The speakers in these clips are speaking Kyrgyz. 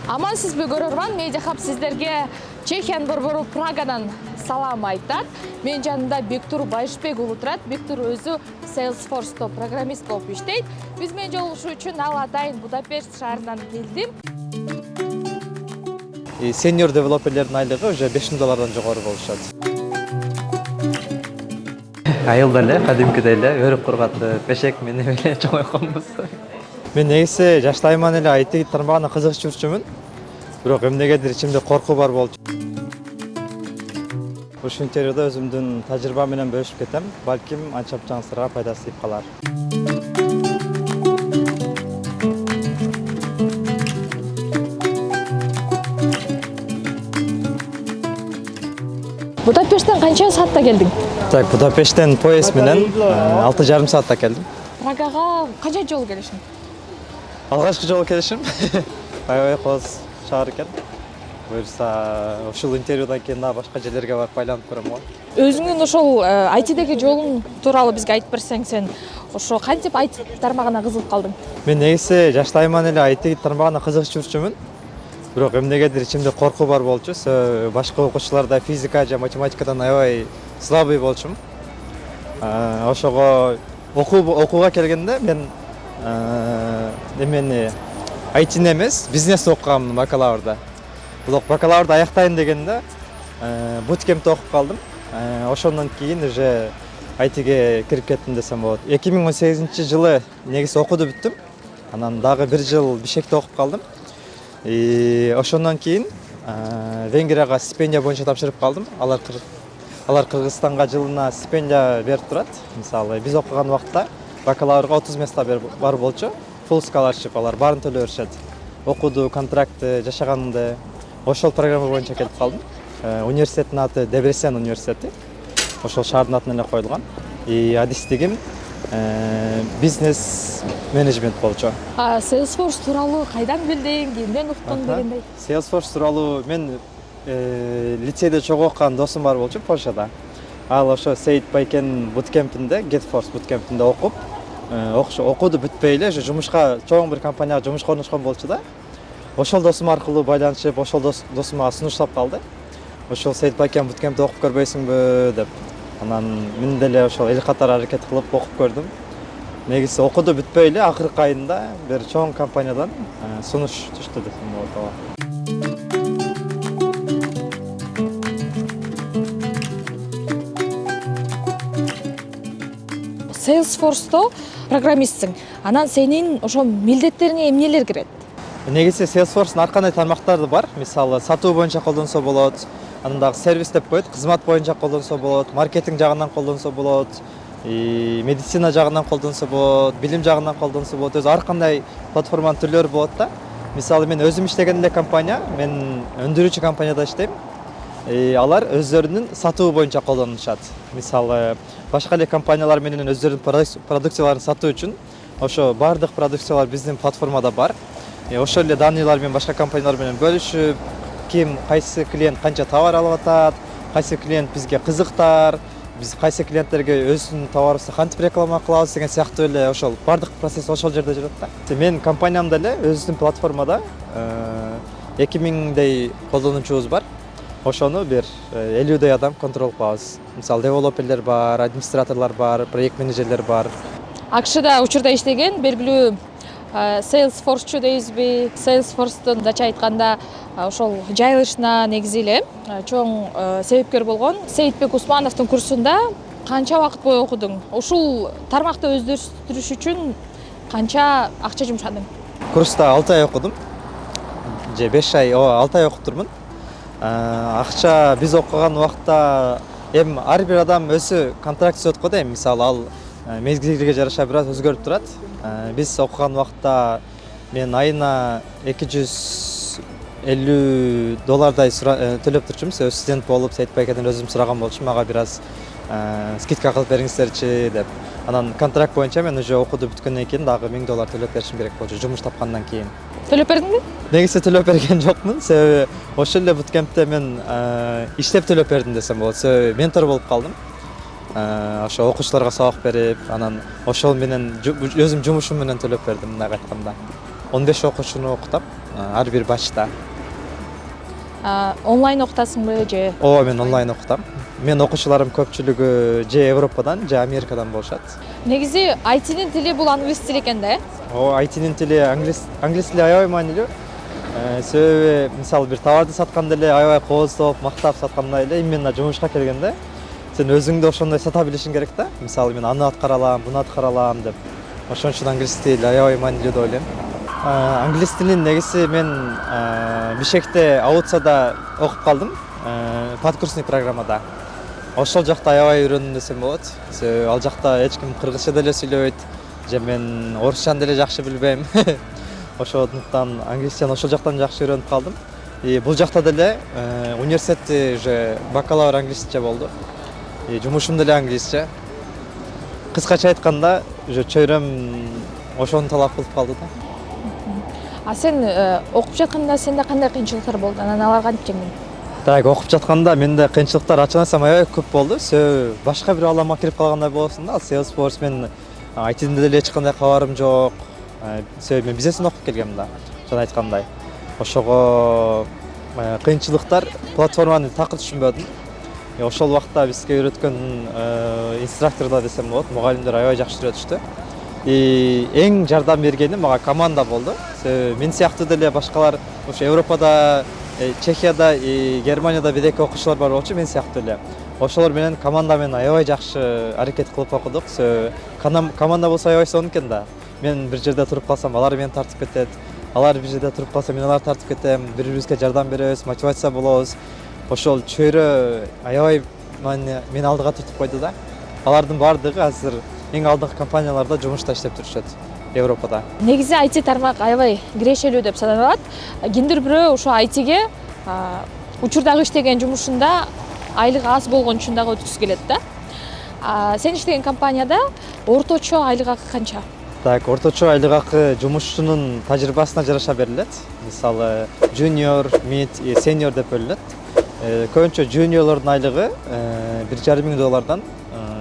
Амансызбы көрөрман, Медиа Хаб сиздерге Чехиян борбору Прагадан салам айтат. Мен жанында Бектур Байышбек уулу турат. Бектур өзү Salesforce'то программист болуп иштейт. Биз менен жолугушуу үчүн ал атайын Будапешт шаарынан келдим. Senior developerlerin айлыгы уже $5,000 жогору болушат. Айылда эле, кадимкидей эле, өрүп кургатып, бешек мени эле чоң койгонбуз. Мен негизи жаштайман эле IT тармагына кызыгып жүрчүмүн. Бирок эмнегедир ичимде коркуу бар болчу. Ушул интервьюда өзүмдүн тажрыйбам менен бөлүшүп кетем. Балким анча-мынчаңыздарга пайдасы тип калар. Будапешттен канча саатта келдиң? Так, Будапешттен поезд менен 6,5 саатта келдим. Прагага канча жолу келишиң? Алгачкы жолу келишим аябай кооз шаар экен. Буюрса, ушул интервьюдан кийин дагы башка жерлерге барып айланып көрөм го. Өзүңдүн ошол ITдеги жолуң тууралуу бизге айтып берсең, сен ошо кантип IT тармагына кызыгып калдың? Мен негизи жаштайман эле IT тармагына кызыгып жүрчүмүн. Бирок эмнегедир ичимде коркуу бар болчу. Башка окуучуларда физика же математикадан аябай слабый болчумун. Ошого окууга келгенде мен эмени IT'ни эмес, бизнес окуганмын бакалаврда. Бирок бакалаврды аяктайын дегенде буткемпте окуп калдым. Ошондон кийин уже ITге кирип кеттим десем болот. 2018-жылы негизи окууду бүттүм. Анан дагы 1 жыл Бишкекте окуп калдым. Ошондон кийин Венгрияга стипендия боюнча тапшырып калдым. Алар Кыргызстанга жылына стипендия берип турат. Мисалы, биз окуган убакта бакалаврга 30 места бар болчу. Full scholarship, алар баарын төлөп беришет. Окуду, контрактты, жашаганымды ошол программа боюнча келип калдым. Университеттин аты Дебресен университети. Ошол шаардын атынан эле коюлган. Адистигим бизнес менеджмент болчу. Salesforce тууралуу кайдан билдиң, кимден уктуң дегендей? Salesforce тууралуу мен лицейде чогуу окуган досум бар болчу Польшада. Ал ошо Сейит Байкен буткемпинде, GetForce буткемпинде окуп, окууду бүтпөй эле жумушка чоң бир компанияга жумушка орношкон болчу да. Ошол досум аркылуу байланышып, ошол досум мага сунуштап калды. Ошол Сейит Байкен буткемпте окуп көрбөйсүңбү деп. Анан мен деле ошол эл катары аракет кылып окуп көрдүм. Негизи окууду бүтпөй эле акыркы айында бир чоң компаниядан сунуш түштү десем болот. Salesforce'то программистсиң. Анан сенин ошо милдеттериңе эмнелер кирет? Негизи Salesforce'ун ар кандай тармактары бар. Мисалы, сатуу боюнча колдонсо болот, анан дагы сервис деп коет, кызмат боюнча колдонсо болот, маркетинг жагынан колдонсо болот, медицина жагынан колдонсо болот, билим жагынан колдонсо болот. Өзү ар кандай платформанын түрлөрү болот да. Мисалы, мен өзүм иштеген эле компания, мен өндүрүүчү компанияда иштейм. Алар өздөрүнүн сатуу боюнча колдонушат. Мисалы, башка эле компаниялар менен өздөрүнүн продукцияларын сатуу үчүн ошо бардык продукциялар биздин платформада бар. Ошол эле даныйлар менен башка компаниялар менен бөлүшүп, ким кайсы клиент канча товар алып атат, кайсы клиент бизге кызыктар, биз кайсы клиенттерге өзүнүн товарыбызды кантип реклама кылабыз деген сыяктуу эле ошол бардык процесс ошол жерде жүрөт да. Мен компаниямда эле өзүнүн платформада 2000дей колдонуучубуз бар. Ошону бир 50дей адам контрол кылабыз. Мисалы, девелоперлер бар, администраторлор бар, проект менеджерлер бар. Акшда учурда иштеген белгилүү Salesforce'чу дейбизби? Salesforce'тун дача айтканда ошол жайылышына негизи эле чоң себепкер болгон Сейитбек Усмановдун курсунда канча убакыт бою окудуң? Ушул тармакты өздөштүрүш үчүн канча акча жумшадың? Курста 6 ай окудум. Же 5 ай, 6 ай окуп турмун. Акча биз окуган убакта ар бир адам өзү контракт түзөт го дейм. Мисалы, ал мезгилге жараша бир аз өзгөрүп турат. Биз окуган убакта мен айына $250 төлөп турчумун. Өз студент болуп, Сейит Байкеден өзүм сураган болчумун, мага бир аз скидка кылып бериңиздерчи деп. Анан контракт боюнча мен уже окууду бүткөндөн кийин дагы $1000 төлөп беришим керек болчу, жумуш тапкандан кийин. Төлөп бердиңби? Негизи төлөп берген жокмун, себеби ошол эле буткемпте мен иштеп төлөп бердим десем болот. Ментор болуп калдым. ошо окуучуларга сабак берип, анан ошол менен өзүм жумушум менен төлөп бердим мындайга айтканда. 15 окуучуну окутам, ар бир батчта. Онлайн окутасыңбы же? Ооба, мен онлайн окутам. Мен окуучуларым көпчүлүгү же Европадан, же Америкадан болушат. Негизи айтинин тили бул англис тили экен да? айтинин тили англис тили аябай маанилүү. Себеби мисалы бир товарды сатканда эле аябай кооздоп, мактап саткандай эле именно жумушка келгенде сен өзүңдү ошондой сата билишиң керек да. Мисалы мен аны аткара алам, буну аткара алам деп. Ошон үчүн англис тили аябай маанилүү деп ойлойм. Англис тилин негизи мен Бишкекте Ауцада окуп калдым, подкурсный программада. Ошол жакта аябай үйрөндүм десем болот. Себеби ал жакта эч ким кыргызча деле сүйлөбөйт, же мен орусчаны деле жакшы билбейм. Ошондуктан англисчаны ошол жактан жакшы үйрөнүп калдым. Бул жакта деле университетте уже бакалавр англисче болду. Жумушум деле англисче. Кыскача айтканда, уже чөйрөм ошону талап кылып калды да. Сен окуп жатканда сенде кандай кыйынчылыктар болду? Анан аларга кантип жеңдиң? Так, окуп жатканда менде кыйынчылыктар ачык айтсам аябай көп болду. Себеби башка бир ааламга кирип калгандай болосуң да. Salesforce мен айтинде деле эч кандай кабарым жок. Себеби мен бизнесин окуп келгем да. Жана айткандай. Ошого кыйынчылыктар платформаны такыр түшүнбөдүм. Ошол убакта бизге үйрөткөн инструкторлор десем болот, мугалимдер аябай жакшы үйрөтүштү. Эң жардам бергени мага команда болду. Себеби мен сыяктуу деле башкалар ошо Европада, Чехияда, Германияда бир-эки окуучулар бар болчу, мен сыяктуу эле. Ошолор менен команда менен аябай жакшы аракет кылып окудук. Себеби команда болсо аябай сонун экен да. Мен бир жерде туруп калсам, алар мени тартып кетет. Алар бир жерде туруп калса, мен аларды тартып кетем. Бири-бирибизге жардам беребиз, мотивация болобуз. Ошол чөйрө аябай мени алдыга түртүп койду да. Алардын баардыгы азыр эң алдыңкы компанияларда жумушта иштеп турушат Европада. Негизи IT тармак аябай кирешелүү деп саналат. Кимдир бирөө ошо ITге учурдагы иштеген жумушунда айлык аз болгон үчүн дагы өткүсү келет да. Сен иштеген компанияда орточо айлык акы канча? Так, орточо айлык акы жумушчунун тажрыйбасына жараша берилет. Мисалы, junior, mid, senior деп бөлүнөт. Көбүнчө juniorлордун айлыгы $1,500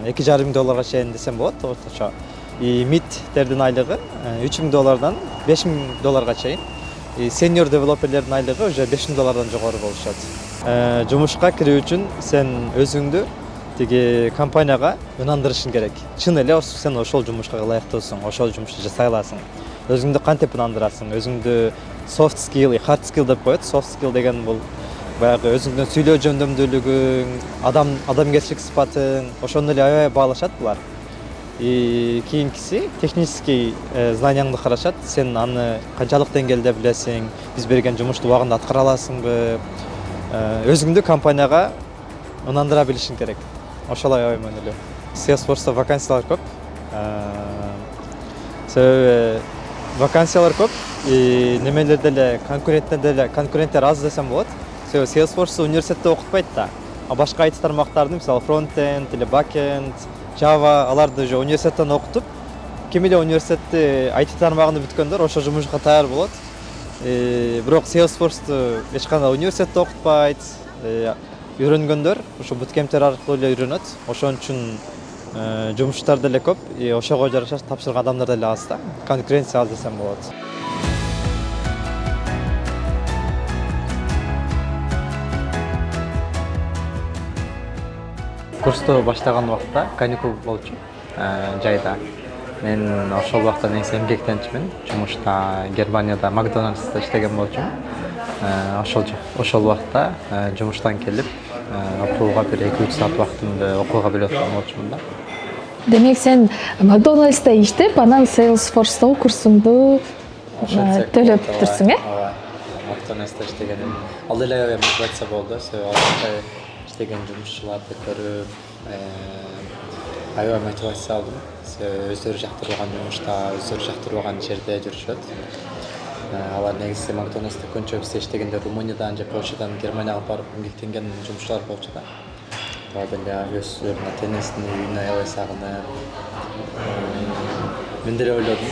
$2,500 чейин десем болот орточо. Midтердин айлыгы $3,000 $5,000 чейин. Senior девелоперлердин айлыгы уже $5,000 жогору болушат. Жумушка кирүү үчүн сен өзүңдү тиги компанияга ынандырышың керек. Чын эле сен ошол жумушка ылайыктуусуң, ошол жумушту жасай аласың. Өзүңдү кантип ынандырасың? Өзүңдү soft skill, hard skill деп коет. Soft skill деген бул баягы өзүңдүн сүйлөө жөндөмдүүлүгүң, адамгерчилик сыпатың, ошону эле аябай баалашат булар. Кийинкиси технический знанияңды карашат. Сен аны канчалык деңгээлде билесиң? Биз берген жумушту убагында аткара аласыңбы? Өзүңдү компанияга ынандыра билишиң керек. Ошол аябай маанилүү. Salesforce'та вакансиялар көп. Себеби вакансиялар көп, немелерде эле конкуренттер аз десем болот. Себеби Salesforce университетте окутпайт да. Башка IT тармактарды, мисалы фронтенд или бакенд, Java, аларды уже университеттен окутуп, ким эле университетти IT тармагын бүткөндөр ошо жумушка даяр болот. Бирок Salesforce'ту эч кандай университетте окутпайт. Үйрөнгөндөр ошо буткемптер аркылуу эле үйрөнөт. Ошон үчүн жумуштар деле көп, ошого жараша тапшырган адамдар деле аз да. Конкуренция аз десем болот. Курсту баштаган убакта каникул болчу, жайда. Мен ошол убакта негизи эмгектенчимин. Жумушта Германияда Макдональдста иштеген болчумун. Ошол убакта жумуштан келип, окууга бир 2-3 саат убактымды окууга бөлүп аткан болчумун да. Демек сен Макдональдста иштеп, анан Salesforce'тагы курсуңду төлөп турсуң, Ооба. Макдональдста иштегеним. Ал деле аябай мотивация болду. Себеби ал иштеген жумушчуларды көрүп, аябай мотивация алдым. Себеби өздөрү жактырбаган жумушта, өздөрү жактырбаган жерде жүрүшөт. Алар негизи Макдональдста көбүнчө бизде иштегенде Румыниядан же Польшадан Германияга барып эмгектенген жумушчулар болчу да. Алар деле өздөрүнүн ата-энесин үйүнө аябай сагынып, мен деле ойлодум.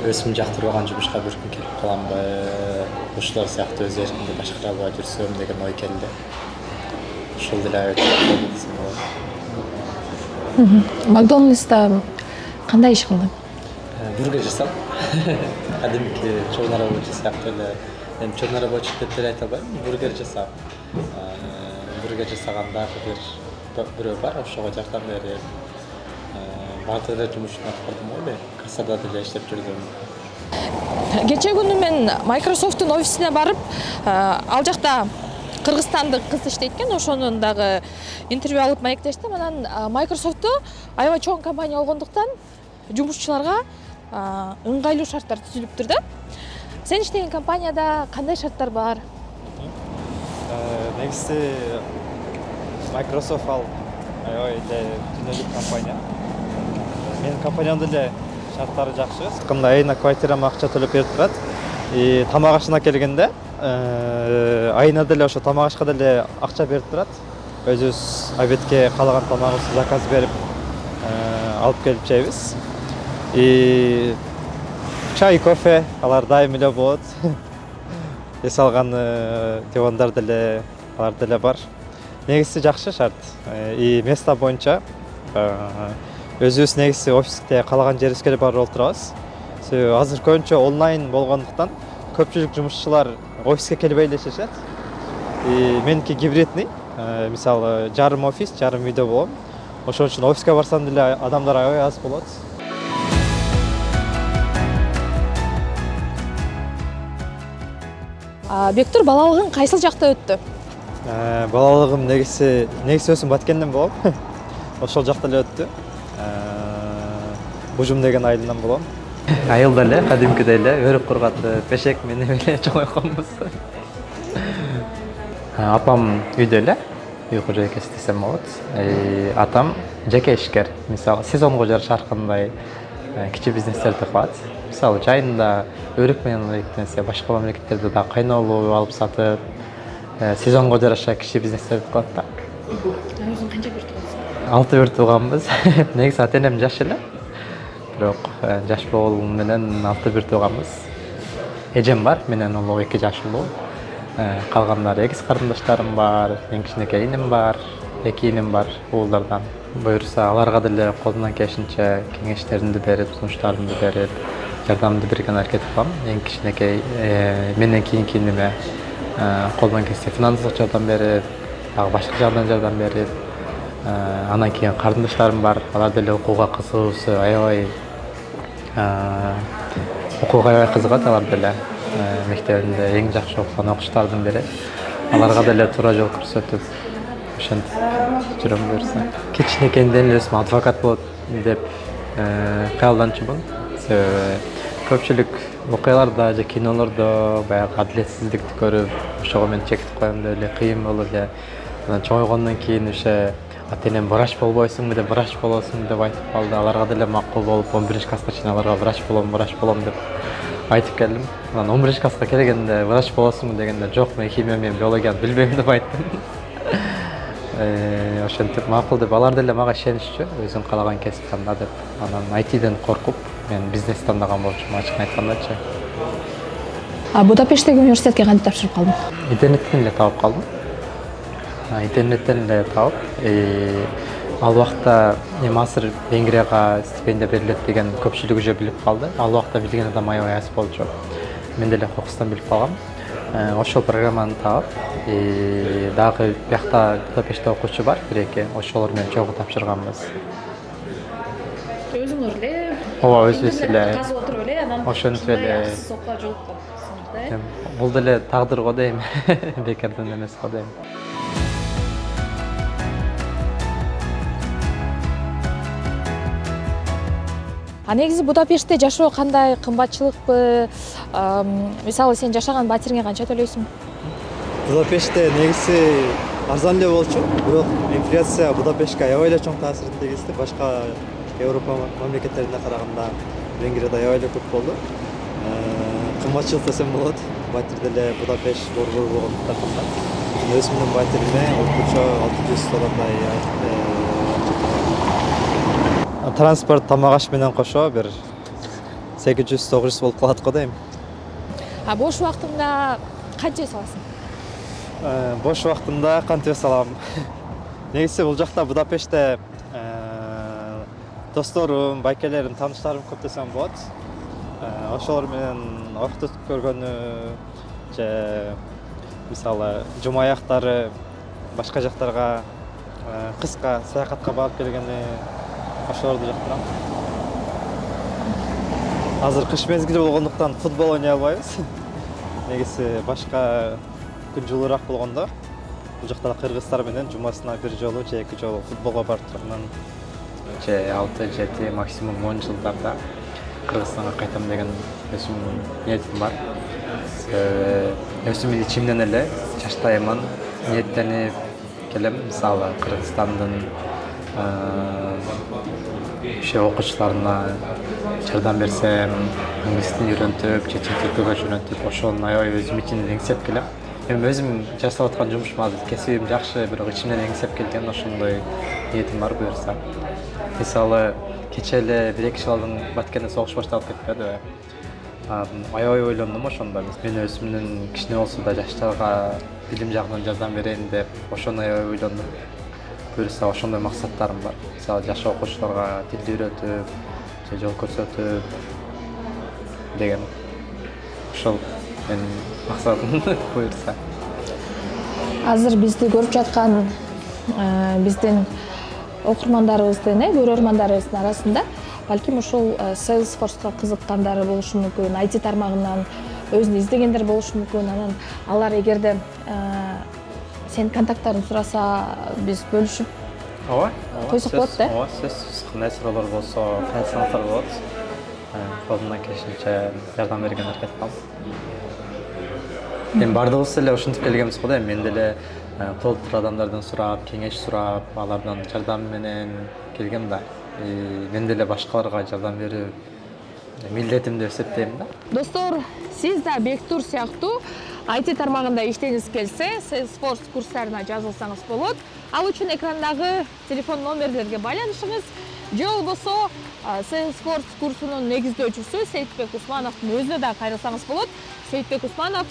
Өзүм жактырбаган жумушка бир күн келип каламбы, ушулар сыяктуу өз эримди башкара албай жүрсөм деген ой келди. Ушул деле десем болот. Макдональдста кандай иш кылдың? бургер жасап кадимки чоң рабочий сыяктуу эле эми чоң рабочий деп деле айта албайм, бургер жасап бургер жасаганда бир бирөө бар, ошого жардам берип баардык эле жумушун аткардым го мен кассада деле иштеп жүрдүм. Кече күнү мен Microsoft'ун офисине барып, ал жакта кыргызстандык кыз иштейт экен, ошонун дагы интервью алып маектештим. Анан Microsoft'то аябай чоң компания болгондуктан жумушчуларга ыңгайлуу шарттар түзүлүптүр да. Сен иштеген компанияда кандай шарттар бар? Негизи Microsoft ал аябай эле дүйнөлүк компания. Менин компаниямдын эле шарттары жакшы. Кандай айына квартирама акча төлөп берип турат. Тамак ашына келгенде айына деле ошо тамак ашка деле акча берип турат. Өзүбүз обедке каалаган тамагыбызды заказ берип алып келип жейбиз. Чай, кофе алар дайым эле болот. Эс алган дивандар деле алар деле бар. Негизи жакшы шарт. Место боюнча өзүбүз негизи офисте каалаган жерибизге келип барып отурабыз. Азыр көбүнчө онлайн болгондуктан көпчүлүк жумушчулар офиске келбей эле иштешет. Меники гибридный. Мисалы жарым офис, жарым үйдө болом. Ошон үчүн офиске барсам деле адамдар аябай аз болот. Бектур балалыгың кайсыл жакта өттү? Балалыгым негизи өзүм Баткенден болом. Ошол жакта эле өттү. Бужум деген айылынан болом. Айылда эле кадимкидей эле өрүк кургатып, пешек менеп эле чоңойгонбуз. Апам үйдө эле, үй кожойкеси десем болот. Атам жеке ишкер. Мисалы сезонго жараша ар кандай кичи бизнестерди кылат. Мисалы жайында өрүк менен иликтенсе, башка мамлекеттерде да кайнолуу алып сатып, сезонго жараша кичи бизнестерди кылат да. Өзүң канча бир туугансың? 6 бир тууганбыз. Негизи ата-энем жаш эле. Бирок жаш болгону менен 6 бир тууганбыз. Эжем бар, менен улуу 2 жаш улуу. Калгандары эгиз карындаштарым бар, эң кичинекей иним бар, 2 иним бар уулдардан. Буюрса аларга деле колумдан келишинче кеңештеримди берип, сунуштарымды берип, жардамды берген аракет кылам. Эң кичинекей менден кийинки иниме колумдан келсе финансылык жардам берип, дагы башка жагдан жардам берип, анан кийин карындаштарым бар, алар деле окууга кызыгуусу аябай окууга аябай кызыгат алар деле. Мектебинде эң жакшы окуган окуучулардын бири. Аларга деле туура жол көрсөтүп, ошентип жүрөм буюрса. Кичинекейимден эле өзүм адвокат болот деп кыялданчумун. Себеби көпчүлүк окуяларда же кинолордо баягы адилетсиздикти көрүп, ошого мен чектип коем деп эле кыйын болуп эле. Анан чоңойгондон кийин уже ата-энем врач болбойсуңбу деп, врач болосуң деп айтып калды. Аларга деле макул болуп, 11-класска чейин аларга врач болом деп айтып келдим. Анан 11-класска келгенде врач болосуңбу дегенде, жок, мен химия менен биологияны билбейм деп айттым. Ошентип макул деп, алар деле мага ишенишчү, өзүң каалаган кесип танда деп. Анан ITден коркуп, мен бизнес тандаган болчумун, ачык айткандачы. Будапешттеги университетке кантип тапшырып калдың? Интернеттен эле таап калдым. Интернеттен эле таап, ал убакта азыр Венгрияга стипендия берилет деген көпчүлүк уже билип калды. Ал убакта билген адам аябай аз болчу. Мен деле Кокустан билип калгам. Ошол программаны таап, дагы биякта Будапештте окуучу бар, 1-2, ошолор менен чогуу тапшырганбыз. Өзүңөр эле? Ооба, өзүбүз эле. Казып отуруп эле, анан ошентип эле. сокко жолуккансыңар да. Бул деле тагдыр го дейм, бекерден эмес го дейм. Негизи Будапештте жашоо кандай, кымбатчылыкпы? Мисалы сен жашаган батириңе канча төлөйсүң? Будапештте негизи арзан эле болчу, бирок инфляция Будапештке аябай эле чоң таасирин тийгизди. Башка Европа мамлекеттерине караганда Венгрияда аябай эле көп болду. Кымбатчылык десем болот. Батир деле Будапешт борбор болгондуктан кымбат. Өзүмдүн батириме орточо 600 доллардай транспорт, тамак аш менен кошо бир 800-900 болуп калат го дейм. Бош убактыңда канча саласың? Бош убактымда кантип салам? Негизи бул жакта Будапештте досторум, байкелерим, тааныштарым көп десем болот. ошолор менен убакыт өткөргөнү же мисалы жума аяктары башка жактарга кыска саякатка барып келгени ошолорду жактырам. Азыр кыш мезгили болгондуктан футбол ойной албайбыз. Негизи башка күн жылуураак болгондо бул жакта кыргыздар менен жумасына бир жолу же эки жолу футболго барып турган. Же 6-7 максимум 10 жылдарда Кыргызстанга кайтам деген ниетим бар. Өзүмдүн ичимден эле жаштайыман ниеттенип келем. Мисалы Кыргызстандын окуучуларына жардам берсем, англис тилин үйрөнтүп, чет элге жөнөтүп, ошонун аябай өзүм ичимден эңсеп келем. Эми өзүм жасап аткан жумушум азыр кесибим жакшы, бирок ичимден эңсеп келген ошондой ниетим бар буюрса. Мисалы кече эле 1-2 жыл алдын Баткенде согуш башталып кетпедиби? Аябай ойлондум ошондо. Мен өзүмдүн кичине болсо да жаштарга билим жагынан жардам берейин деп ошону аябай ойлондум. Буюрса ошондой максаттарым бар. Мисалы жаш окуучуларга тилди үйрөтүп, же жол көрсөтүп деген. Ошол менин максатым буюрса. Азыр бизди көрүп жаткан биздин окурмандарыбыздын, көрөрмандарыбыздын арасында балким ушул Salesforce'ка кызыккандар болушу мүмкүн, IT тармагынан өзүн издегендер болушу мүмкүн. Анан алар эгерде сенин контакттарың сураса, биз бөлүшүп койсок болот да? Ооба, сөзсүз. Кандай суроолор болсо, кайсыңыздар болот. Колумдан келишинче жардам берген аракет кылам. Эми бардыгыбыз эле ушинтип келгенбиз го да, мен деле колдур адамдардан сурап, кеңеш сурап, алардан жардам менен келгем да. Мен деле башкаларга жардам берүү милдетим деп эсептейм да. Достор, сиз да Бектур сыяктуу IT тармагында иштегиңиз келсе, Salesforce курстарына жазылсаңыз болот. Ал үчүн экрандагы телефон номерлерге байланышыңыз, же болбосо Salesforce курсунун негиздөөчүсү Сейитбек Усмановдун өзүнө да кайрылсаңыз болот. Сейитбек Усманов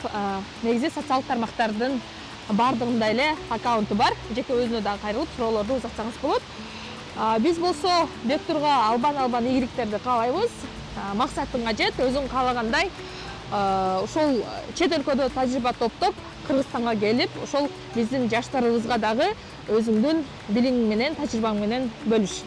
негизи социалдык тармактардын бардыгында эле аккаунту бар. Жеке өзүнө да кайрылып суроолорду узатсаңыз болот. Биз болсо Бектурга албан ийгиликтерди каалайбыз. Максатыңа жет, өзүң каалагандай ошол чет өлкөдө тажрыйба топтоп, Кыргызстанга келип, ошол биздин жаштарыбызга дагы өзүңдүн билиң менен, тажрыйбаң менен бөлүш.